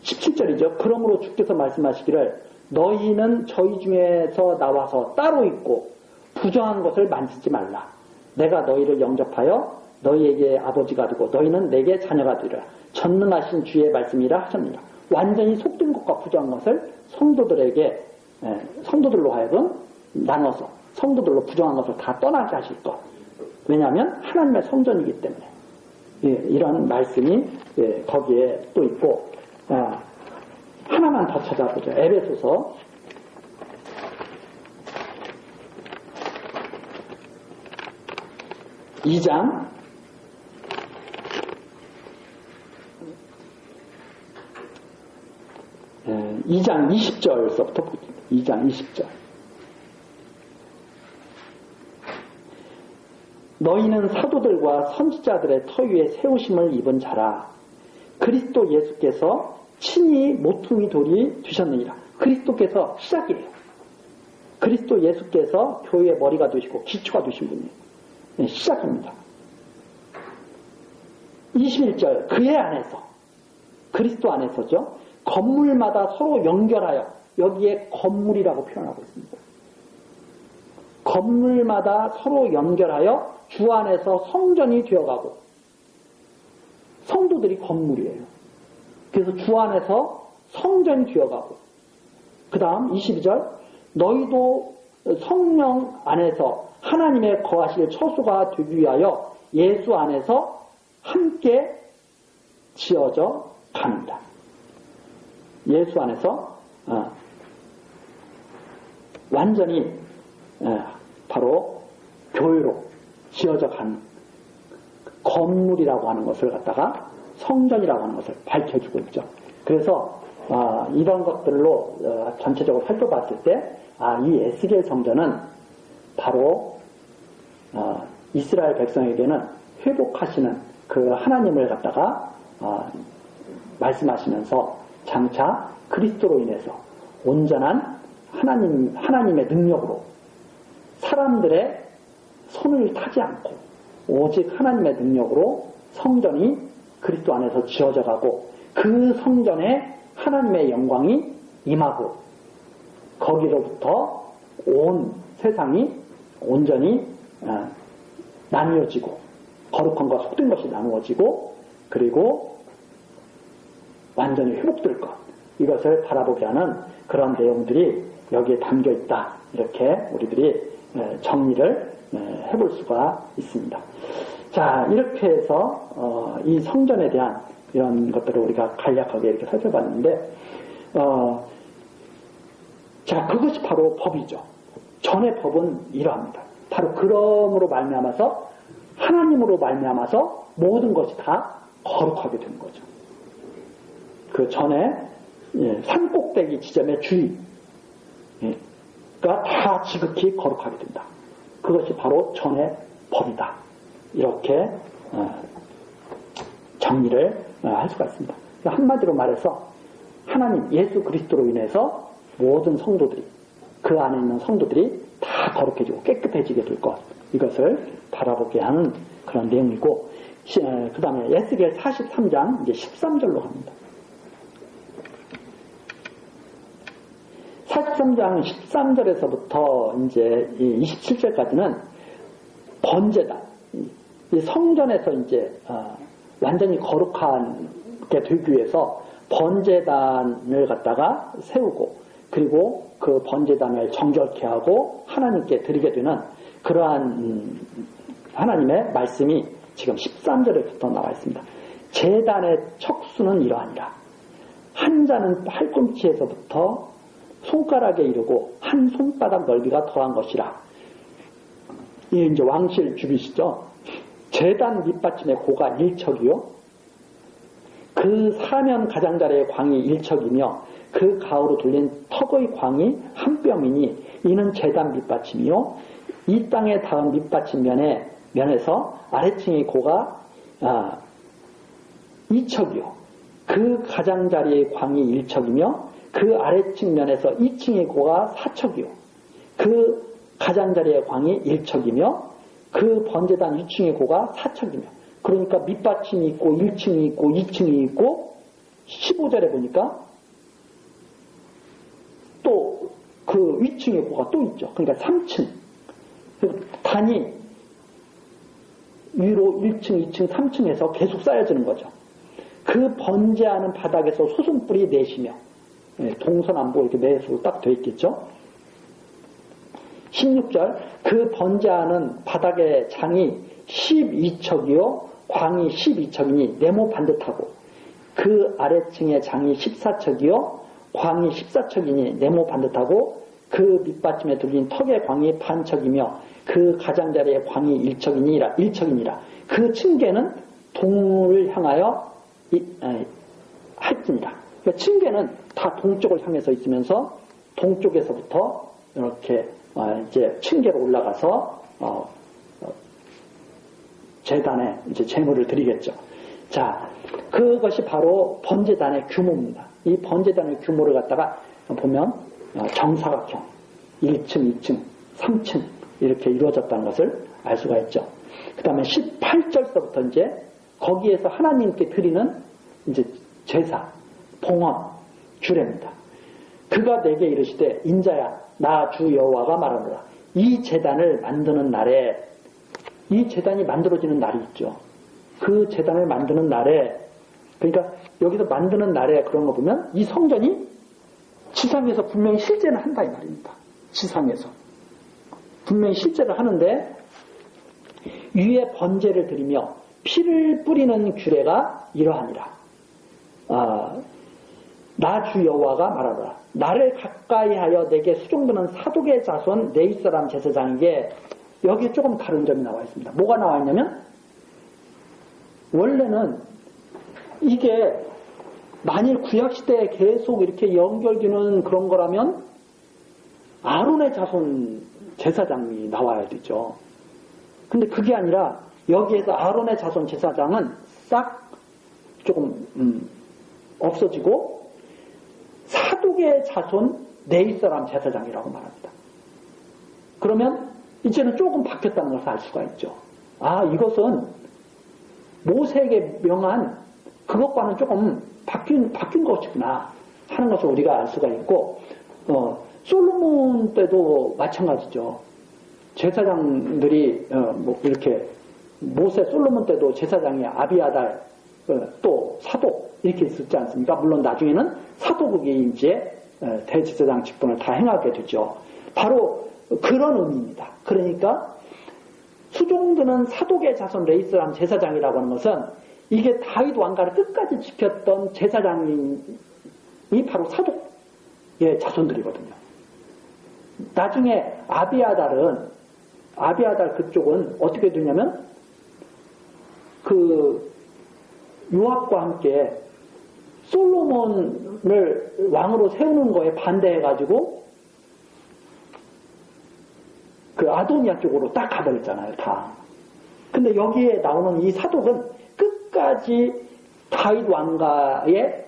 17절이죠. 그러므로 주께서 말씀하시기를 너희는 저희 중에서 나와서 따로 있고 부정한 것을 만지지 말라. 내가 너희를 영접하여 너희에게 아버지가 되고 너희는 내게 자녀가 되리라. 전능하신 주의 말씀이라 하셨느니라. 완전히 속된 것과 부정한 것을 성도들로 하여금 나눠서 성도들로 부정한 것을 다 떠나게 하실 것. 왜냐하면 하나님의 성전이기 때문에 이런 말씀이 거기에 또 있고 하나만 더 찾아보죠. 에베소서 2장 20절서부터 보죠. 2장 20절. 너희는 사도들과 선지자들의 터위에 세우심을 입은 자라. 그리스도 예수께서 친히 모퉁이 돌이 되셨느니라. 그리스도께서 시작이에요. 그리스도 예수께서 교회의 머리가 되시고 기초가 되신 분이에요. 시작입니다. 21절 그의 안에서 그리스도 안에서죠. 건물마다 서로 연결하여 여기에 건물이라고 표현하고 있습니다. 건물마다 서로 연결하여 주 안에서 성전이 되어가고 성도들이 건물이에요. 그래서 주 안에서 성전이 되어가고 그 다음 22절 너희도 성령 안에서 하나님의 거하실 처소가 되기 위하여 예수 안에서 함께 지어져 갑니다. 예수 안에서 완전히 바로 교회로 지어져 간 건물이라고 하는 것을 갖다가 성전이라고 하는 것을 밝혀주고 있죠. 그래서 이런 것들로 전체적으로 살펴봤을 때 이 에스겔 성전은 바로 이스라엘 백성에게는 회복하시는 그 하나님을 갖다가 말씀하시면서 장차 그리스도로 인해서 온전한 하나님의 능력으로 사람들의 손을 타지 않고 오직 하나님의 능력으로 성전이 그리스도 안에서 지어져 가고 그 성전에 하나님의 영광이 임하고 거기로부터 온 세상이 온전히 나누어지고 거룩한 것과 속된 것이 나누어지고 그리고 완전히 회복될 것 이것을 바라보게 하는 그런 내용들이 여기에 담겨 있다. 이렇게 우리들이 정리를 해볼 수가 있습니다. 자, 이렇게 해서 이 성전에 대한 이런 것들을 우리가 간략하게 이렇게 살펴봤는데 자, 그것이 바로 법이죠. 전의 법은 이러합니다. 바로 그러므로 말미암아서 하나님으로 말미암아서 모든 것이 다 거룩하게 되는 거죠. 그 전에 산꼭대기 지점의 주의가 다 지극히 거룩하게 된다. 그것이 바로 전의 법이다. 이렇게 정리를 할 수가 있습니다. 한마디로 말해서 하나님 예수 그리스도로 인해서 모든 성도들이 그 안에 있는 성도들이 다 거룩해지고 깨끗해지게 될 것 이것을 바라보게 하는 그런 내용이고 그 다음에 에스겔 43장 이제 13절로 갑니다. 43장 13절에서부터 이제 27절까지는 번제단, 이 성전에서 이제 완전히 거룩하게 되기 위해서 번제단을 갖다가 세우고 그리고 그 번제단을 정결케 하고 하나님께 드리게 되는 그러한 하나님의 말씀이 지금 13절에부터 나와 있습니다. 제단의 척수는 이러하니라. 한 자는 팔꿈치에서부터 손가락에 이르고 한 손바닥 넓이가 더한 것이라. 이게 이제 왕실 주비시죠. 제단 밑받침의 고가 1척이요. 그 그 사면 가장자리의 광이 일척이며 그 가우로 돌린 턱의 광이 한 뼘이니 이는 제단 밑받침이요 이 땅에 닿은 밑받침 면에서 아래층의 고가 2척이요 그 가장자리의 광이 1척이며 그 아래층 면에서 2층의 고가 4척이요 그 가장자리의 광이 1척이며 그 번제단 위층의 고가 4척이며 그러니까 밑받침이 있고 1층이 있고 2층이 있고 15절에 보니까 또 그 위층의 고가 또 있죠. 그러니까 3층. 단이 위로 1층, 2층, 3층에서 계속 쌓여지는 거죠. 그 번제하는 바닥에서 수순불이 내시며 동서남북 이렇게 내수로 딱 돼 있겠죠. 16절 그 번제하는 바닥의 장이 12척이요 광이 12척이니 네모 반듯하고 그 아래층의 장이 14척이요 광이 14척이니 네모 반듯하고 그 밑받침에 둘린 턱의 광이 반척이며 그 가장자리의 광이 1척이니라 그 층계는 동을 향하여 할지니라. 그러니까 층계는 다 동쪽을 향해서 있으면서 동쪽에서부터 이렇게 이제 층계로 올라가서 제단에 이제 제물을 드리겠죠. 자, 그것이 바로 번제단의 규모입니다. 이 번제단의 규모를 갖다가 보면 정사각형 1층, 2층, 3층 이렇게 이루어졌다는 것을 알 수가 있죠. 그 다음에 18절서부터 이제 거기에서 하나님께 드리는 이제 제사, 봉헌, 규례입니다. 그가 내게 이르시되 인자야 나 주 여호와가 말하노라. 이 제단을 만드는 날에 이 제단이 만들어지는 날이 있죠. 그 제단을 만드는 날에 그러니까 여기서 만드는 날에 그런 거 보면 이 성전이 지상에서 분명히 실제는 한다 이 말입니다. 지상에서 분명히 실제를 하는데 위에 번제를 드리며 피를 뿌리는 규례가 이러하니라. 나 주 여호와가 말하노라. 나를 가까이하여 내게 수종드는 사독의 자손 네 사람 제사장에게 여기 조금 다른 점이 나와 있습니다. 뭐가 나와 있냐면 원래는 이게 만일 구약시대에 계속 이렇게 연결되는 그런 거라면 아론의 자손 제사장이 나와야 되죠. 근데 그게 아니라 여기에서 아론의 자손 제사장은 싹 조금 없어지고 사독의 자손 네 사람 제사장이라고 말합니다. 그러면 이제는 조금 바뀌었다는 것을 알 수가 있죠. 이것은 모세에게 명한 그것과는 조금 바뀐 것이구나 하는 것을 우리가 알 수가 있고 솔로몬 때도 마찬가지죠. 제사장들이 뭐 이렇게 모세 솔로몬 때도 제사장이 아비아달 또 사독 이렇게 있었지 않습니까? 물론 나중에는 사독이 이제 대제사장 직분을 다 행하게 되죠. 바로 그런 의미입니다. 그러니까 수종드는 사독의 자손 레이스람 제사장이라고 하는 것은 이게 다윗 왕가를 끝까지 지켰던 제사장이 바로 사독의 자손들이거든요. 나중에 아비아달 그쪽은 어떻게 되냐면 그 요압과 함께 솔로몬을 왕으로 세우는 거에 반대해가지고 그 아도니아 쪽으로 딱 가버렸잖아요, 다. 근데 여기에 나오는 이 사독은 끝까지 다윗 왕가의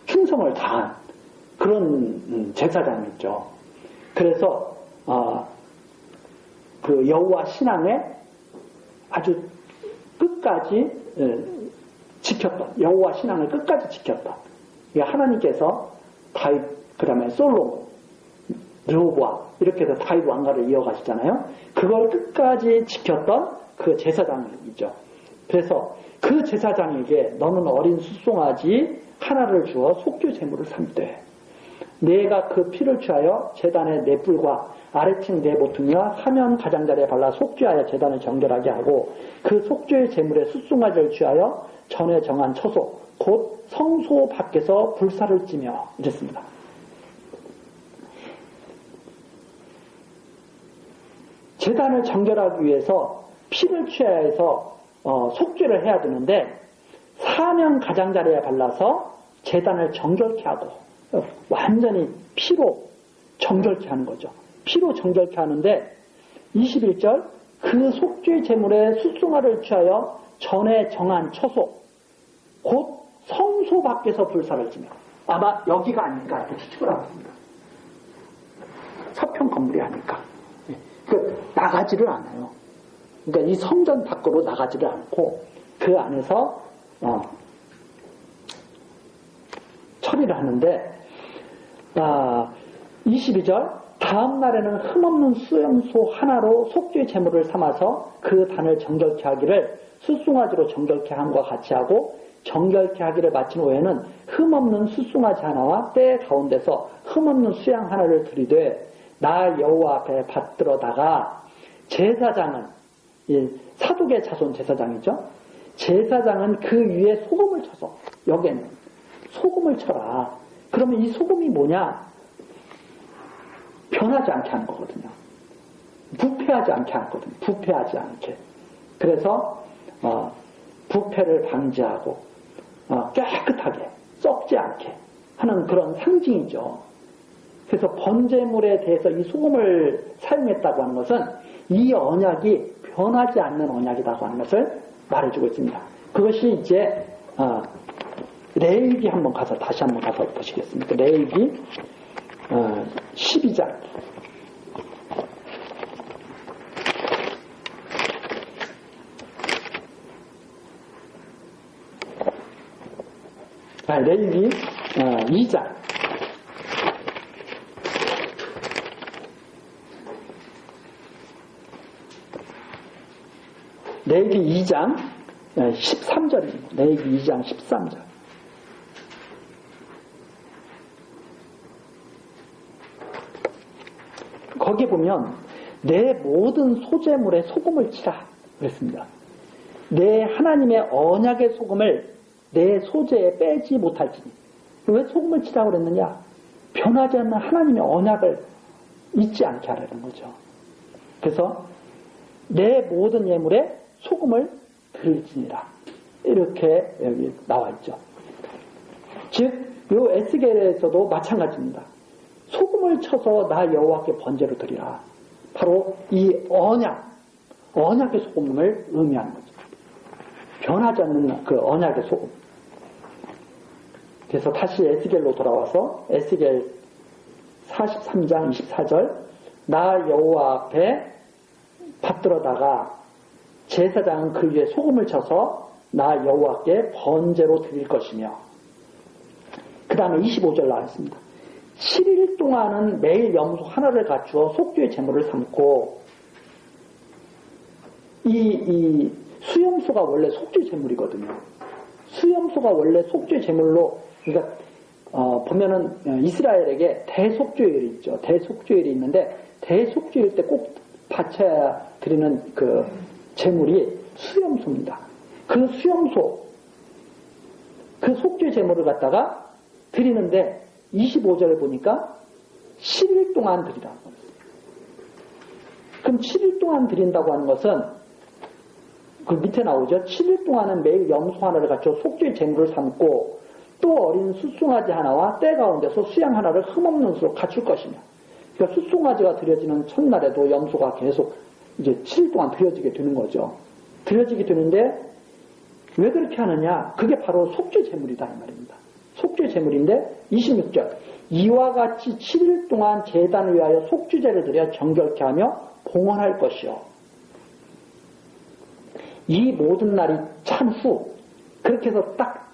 충성을 다한 그런 제사장이죠. 그래서 그 여호와 신앙에 아주 끝까지 지켰던 여호와 신앙을 끝까지 지켰던 하나님께서 다윗 그다음에 솔로몬 르호보암 이렇게 해서 다윗 왕가를 이어가시잖아요. 그걸 끝까지 지켰던 그 제사장이죠. 그래서 그 제사장에게 너는 어린 숫송아지 하나를 주어 속죄 제물을 삼되 내가 그 피를 취하여 제단의 네 뿔과 아래층 네 모퉁이와 사면 가장자리에 발라 속죄하여 제단을 정결하게 하고 그 속죄의 제물에 숫송아지를 취하여 전에 정한 처소 곧 성소 밖에서 불사를 찌며 이랬습니다. 제단을 정결하기 위해서 피를 취하여서 속죄를 해야 되는데 사명 가장자리에 발라서 제단을 정결케 하고 완전히 피로 정결케 하는 거죠. 피로 정결케 하는데 21절 그 속죄 제물의 숫송아를 취하여 전에 정한 처소 곧 성소 밖에서 불사를 지며 아마 여기가 아닐까 이렇게 추측을 하고 있습니다. 서평 건물이 아닐까. 그 나가지를 않아요. 그러니까 이 성전 밖으로 나가지를 않고 그 안에서 처리를 하는데 22절 다음 날에는 흠없는 수염소 하나로 속죄 제물을 삼아서 그 단을 정결케 하기를 숫송아지로 정결케 함과 같이 하고 정결케 하기를 마친 후에는 흠없는 숫송아지 하나와 때 가운데서 흠없는 수양 하나를 들이되 나 여호와 앞에 받들어다가 제사장은 사독의 자손 제사장이죠. 제사장은 그 위에 소금을 쳐서 여기에는 소금을 쳐라. 그러면 이 소금이 뭐냐? 변하지 않게 하는 거거든요. 부패하지 않게 하거든요. 부패하지 않게. 그래서 부패를 방지하고 깨끗하게 썩지 않게 하는 그런 상징이죠. 그래서 번제물에 대해서 이 소금을 사용했다고 하는 것은 이 언약이 변하지 않는 언약이라고 하는 것을 말해주고 있습니다. 그것이 이제 레위기 다시 한번 가서 보시겠습니다. 레위기 12장. 레위기 2장. 레위기 2장 13절입니다. 레위기 2장 13절. 거기 보면 내 모든 소재물에 소금을 치라 그랬습니다. 내 하나님의 언약의 소금을 내 소재에 빼지 못할지니. 왜 소금을 치라고 그랬느냐? 변하지 않는 하나님의 언약을 잊지 않게 하라는 거죠. 그래서 내 모든 예물에 소금을 들지니라. 이렇게 여기 나와 있죠. 즉, 요 에스겔에서도 마찬가지입니다. 소금을 쳐서 나 여호와께 번제로 드리라. 바로 이 언약의 소금을 의미하는 거죠. 변하지 않는 그 언약의 소금. 그래서 다시 에스겔로 돌아와서 에스겔 43장 24절 나 여호와 앞에 받들어다가 제사장은 그 위에 소금을 쳐서 나 여호와께 번제로 드릴 것이며 그 다음에 25절 나와 있습니다. 7일 동안은 매일 염소 하나를 갖추어 속죄의 제물을 삼고 이 수염소가 원래 속죄 제물이거든요. 수염소가 원래 속죄 제물로 그러니까 보면은 이스라엘에게 대속죄일이 있죠. 대속죄일이 있는데 대속죄일 때 꼭 바쳐야 드리는 그 제물이 수염소입니다. 그 수염소 그 속죄 제물을 갖다가 드리는데 25절을 보니까 7일 동안 드리라고 했어요. 그럼 7일 동안 드린다고 하는 것은 그 밑에 나오죠. 7일 동안은 매일 염소 하나를 갖춰 속죄 제물을 삼고 또 어린 숫송아지 하나와 때 가운데서 수양 하나를 흠없는 수로 갖출 것이며 그러니까 숫송아지가 드려지는 첫날에도 염소가 계속 이제 7일 동안 드려지게 되는 거죠. 드려지게 되는데 왜 그렇게 하느냐? 그게 바로 속죄 제물이다 이 말입니다. 속죄 제물인데 26절 이와 같이 7일 동안 제단을 위하여 속죄제를 드려 정결케 하며 봉헌할 것이요. 이 모든 날이 찬 후 그렇게 해서 딱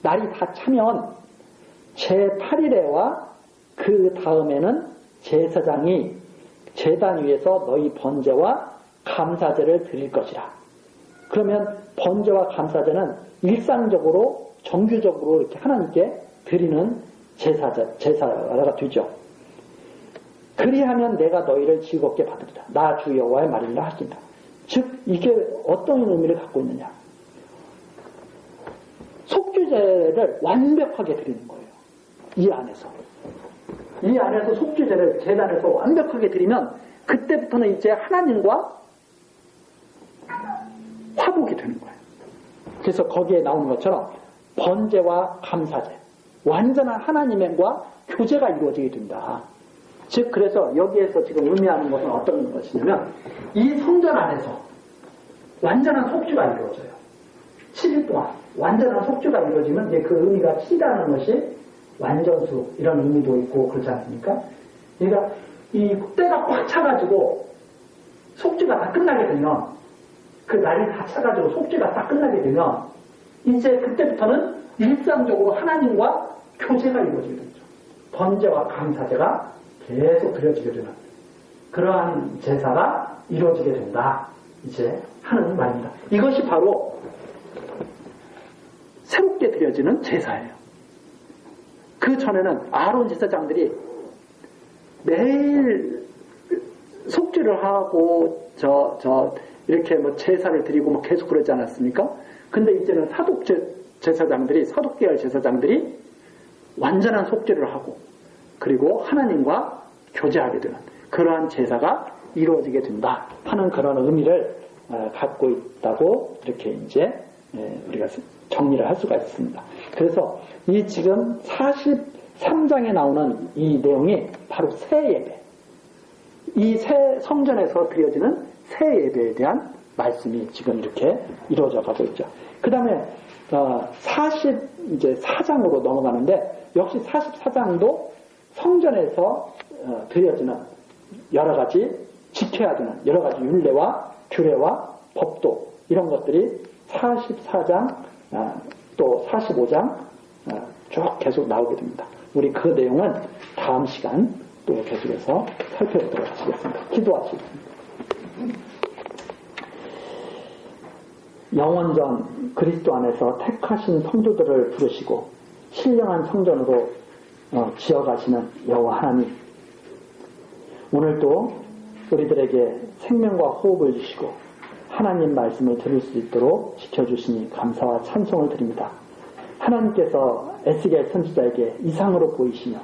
날이 다 차면 제8일에와 그 다음에는 제사장이 제단 위에서 너희 번제와 감사제를 드릴 것이라. 그러면 번제와 감사제는 일상적으로 정규적으로 이렇게 하나님께 드리는 제사가 되죠. 그리하면 내가 너희를 즐겁게 받으리라. 나 주 여호와의 말이라 하신다. 즉 이게 어떤 의미를 갖고 있느냐? 속죄제를 완벽하게 드리는 거예요. 이 안에서 속죄제를 제단에서 완벽하게 드리면 그때부터는 이제 하나님과 화복이 되는 거예요. 그래서 거기에 나오는 것처럼 번제와 감사제, 완전한 하나님과 교제가 이루어지게 된다. 즉 그래서 여기에서 지금 의미하는 것은 어떤 것이냐면 이 성전 안에서 완전한 속죄가 이루어져요. 7일 동안 완전한 속죄가 이루어지면 이제 그 의미가 7이라는 것이 완전수 이런 의미도 있고 그렇지 않습니까? 그러니까 이 때가 꽉 차가지고 속죄가 다 끝나게 되면 그 날이 다 차가지고 속죄가 다 끝나게 되면 이제 그때부터는 일상적으로 하나님과 교제가 이루어지게 되죠. 번제와 감사제가 계속 드려지게 되는 그러한 제사가 이루어지게 된다. 이제 하는 말입니다. 이것이 바로 새롭게 드려지는 제사예요. 그 전에는 아론 제사장들이 매일 속죄를 하고 이렇게 뭐 제사를 드리고 뭐 계속 그러지 않았습니까? 근데 이제는 사독계열 제사장들이 완전한 속죄를 하고 그리고 하나님과 교제하게 되는 그러한 제사가 이루어지게 된다 하는 그런 의미를 갖고 있다고 이렇게 이제 우리가 정리를 할 수가 있습니다. 그래서 이 지금 43장에 나오는 이 내용이 바로 새 예배, 이 새 성전에서 드려지는 새 예배에 대한 말씀이 지금 이렇게 이루어져 가고 있죠. 그 다음에 44장으로 넘어가는데 역시 44장도 성전에서 드려지는 여러 가지 지켜야 되는 여러 가지 율례와 규례와 법도 이런 것들이 44장 또 45장 쭉 계속 나오게 됩니다. 우리 그 내용은 다음 시간 또 계속해서 살펴보도록 하시겠습니다. 기도하시겠습니다. 영원전 그리스도 안에서 택하신 성도들을 부르시고 신령한 성전으로 지어가시는 여호와 하나님, 오늘도 우리들에게 생명과 호흡을 주시고 하나님 말씀을 들을 수 있도록 지켜주시니 감사와 찬송을 드립니다. 하나님께서 에스겔 선지자에게 이상으로 보이시며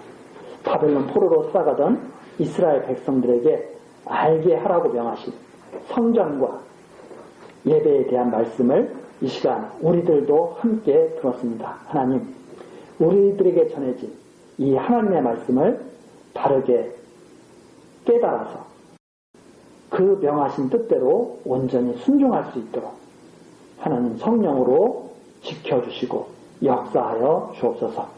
바벨론 포로로 살아가던 이스라엘 백성들에게 알게 하라고 명하신 성전과 예배에 대한 말씀을 이 시간 우리들도 함께 들었습니다. 하나님, 우리들에게 전해진 이 하나님의 말씀을 바르게 깨달아서 그 명하신 뜻대로 온전히 순종할 수 있도록 하나님 성령으로 지켜주시고 역사하여 주옵소서.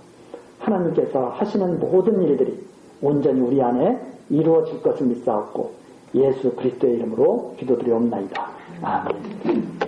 하나님께서 하시는 모든 일들이 온전히 우리 안에 이루어질 것을 믿사옵고 예수 그리스도의 이름으로 기도드리옵나이다. 아멘.